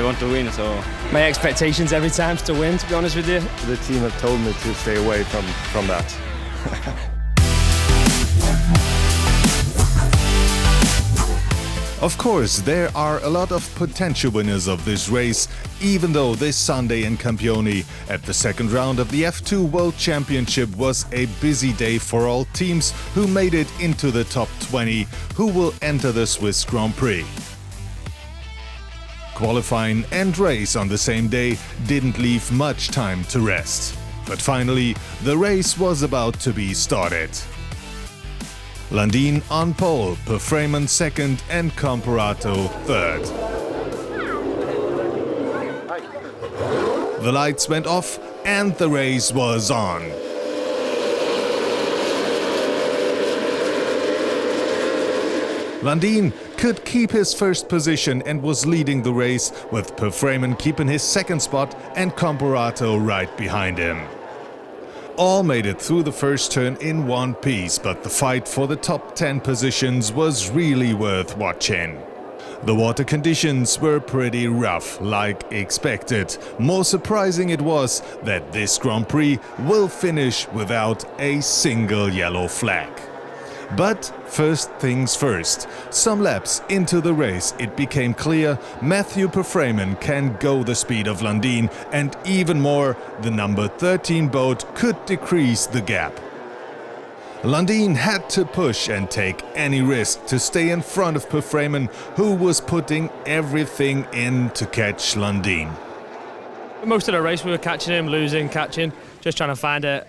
want to win. So my expectations every time is to win, to be honest with you. The team have told me to stay away from that. Of course, there are a lot of potential winners of this race, even though this Sunday in Campione at the second round of the F2 World Championship was a busy day for all teams who made it into the top 20 who will enter the Swiss Grand Prix. Qualifying and race on the same day didn't leave much time to rest. But finally, the race was about to be started. Landin on pole, Prix second and Comparato third. The lights went off and the race was on. Landin could keep his first position and was leading the race, with Prix keeping his second spot and Comparato right behind him. All made it through the first turn in one piece, but the fight for the top 10 positions was really worth watching. The water conditions were pretty rough, like expected. More surprising it was that this Grand Prix will finish without a single yellow flag. But first things first, some laps into the race it became clear Matthew Prix can go the speed of Landin, and even more, the number 13 boat could decrease the gap. Landin had to push and take any risk to stay in front of Prix, who was putting everything in to catch Landin. Most of the race we were catching him, losing, catching, just trying to find a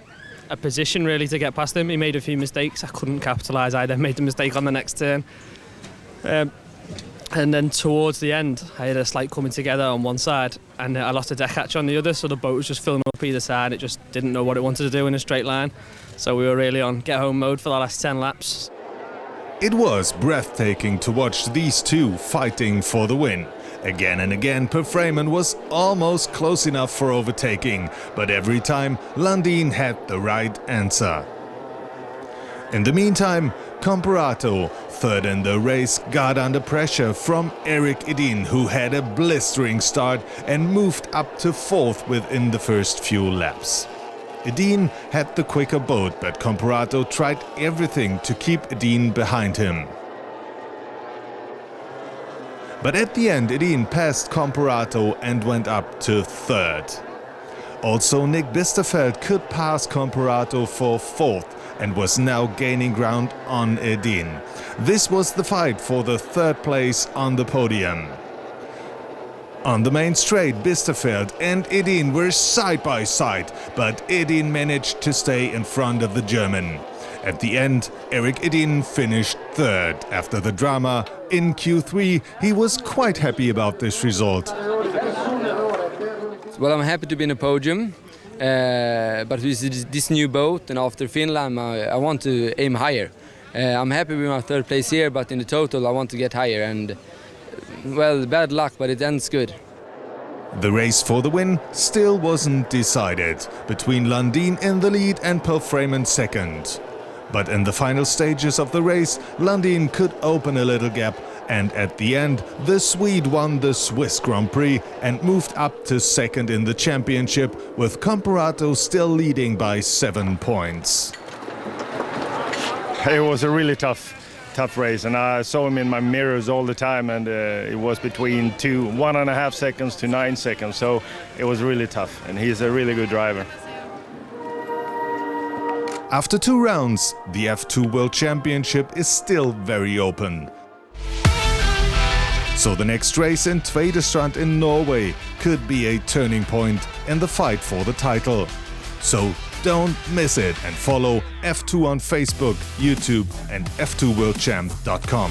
position really to get past him. He made a few mistakes. I couldn't capitalise. I then made a mistake on the next turn. And then towards the end, I had a slight coming together on one side and I lost a deck hatch on the other, so the boat was just filling up either side. It just didn't know what it wanted to do in a straight line. So we were really on get home mode for the last 10 laps. It was breathtaking to watch these two fighting for the win. Again and again, Prix was almost close enough for overtaking, but every time Landin had the right answer. In the meantime, Comparato, third in the race, got under pressure from Erik Edin, who had a blistering start and moved up to fourth within the first few laps. Edin had the quicker boat, but Comparato tried everything to keep Edin behind him. But at the end, Edin passed Comparato and went up to third. Also, Nick Bisterfeld could pass Comparato for fourth and was now gaining ground on Edin. This was the fight for the third place on the podium. On the main straight, Bisterfeld and Edin were side by side, but Edin managed to stay in front of the German. At the end, Erik Edin finished third. After the drama in Q3, he was quite happy about this result. Well, I'm happy to be in a podium, but with this new boat and after Finland, I want to aim higher. I'm happy with my third place here, but in the total I want to get higher, and well, bad luck, but it ends good. The race for the win still wasn't decided, between Landin in the lead and Prix second. But in the final stages of the race, Landin could open a little gap, and at the end, the Swede won the Swiss Grand Prix and moved up to second in the championship, with Comparato still leading by 7 points. It was a really tough race, and I saw him in my mirrors all the time, and it was between 1.5 seconds to 9 seconds, so it was really tough, and he's a really good driver. After 2 rounds, the F2 World Championship is still very open. So the next race in Tvedestrand in Norway could be a turning point in the fight for the title. So don't miss it and follow F2 on Facebook, YouTube and f2worldchamp.com.